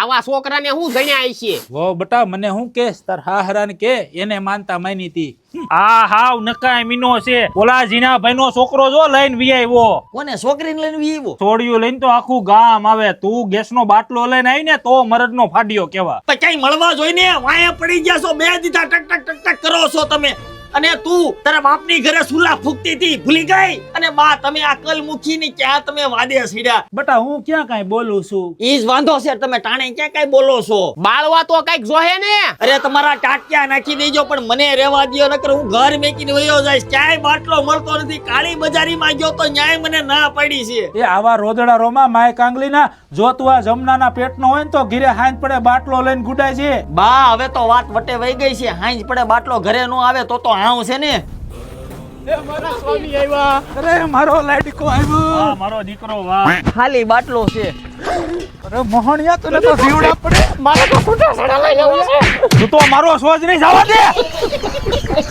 આવા છોકરાને હું જણ્યા છે વો બટા મને હું કેસ તાર હાહરાને કે એને માનતા માની તી આ હાવ નકાય મીનો છે ઓલા જીના ભાઈ નો છોકરો જો લઈને વિયાવ્યો કોને છોકરીને લઈને વીવો છોડ્યું લઈને તો આખું ગામ આવે તું ગેસ નો બાટલો લઈને આવી ને તો મરદ નો ફાડ્યો કેવા તો ક્યાંય મળવા જોઈને વાયા પડી ગયા છો બે દીધા ટક ટક ટક ટક કરો છો તમે અને તું તારા બાપની ઘરે સુલા ફૂકતી હતી ભૂલી ગઈ અને બા તમે આ કલ મુખી ની ક્યાં તમે વાદે સીડ્યા બટા હું ક્યાં કાંઈ બોલું છું ઈ જ વાંધો છે તમે ટાણે ક્યાં કઈ બોલો છો બાળવા તો કઈક જોહે ને અરે તમારા ટાટિયા નાખી દેજો પણ મને રહેવા દ્યો નકર હું ઘર મેકીને વયો જઈશ ક્યાંય બાટલો મળતો નથી કાળી બજારી માં ગયો તો ન્યાય મને ના પડી છે એ આવા રોદડા રોમાં માય કાંગલીના જો તું આ જમનાના પેટનો હોય ને તો ઘીરે હાંજ પડે બાટલો લઈને ગુડાય છે બા હવે તો વાત વટે વઈ ગઈ છે હાંજ પડે બાટલો ઘરે નો આવે તો હાવ છે ને અરે મારો લાડકો આવ્યો આ મારો દીકરો વાહ ખાલી બાટલો છે અરે મોહણિયા તને તો જીવડા પડે મારે તો છૂટા છડા લઈ જવું છે તું તો મારો સોજ નહીં જવા દે